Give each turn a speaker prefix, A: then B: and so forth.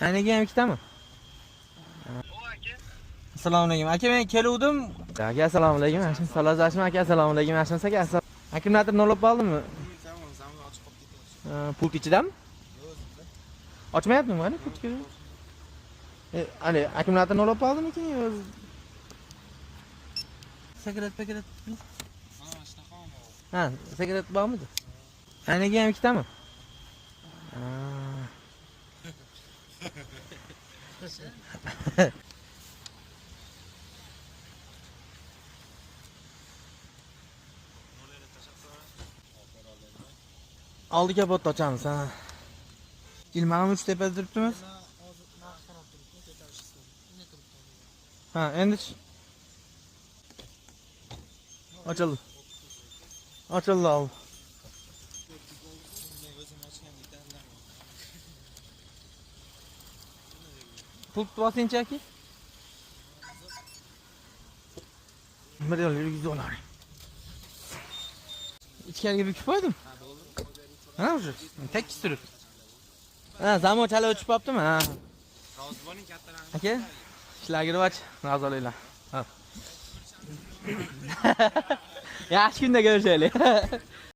A: Aniga ham ikkitami? Assalomu alaykum. Aka, men keluvdim. Aka, assalomu alaykum. Ashim salozashim aka, assalomu alaykum. Ashim aka. Akkumulyatorni olib qoldimmi? Pult ichidami? Ochmayaptimi mana pultga? Ali, akkumulyatorni olib qoldimikin o'zi? Sigaret paket. Ha, sigaret bormidi? Aniga ham ikkitami? Oldiga bot ochamiz, ha. Ilmag'im 3 tepada turibdimi? Ha, endi ochildi. Ochildi. Pul bosinchi aka? $100. İçkariga bukib qo'ydim. Ha, o'sha. Tekis turib. Ha, zamon chala o'chib qoptimi? Ha. Rozi bo'ling kattalarni. Aka, ishlarga rivoj, rozi bo'linglar. Ha. Yaxshi kunda ko'rishaylik.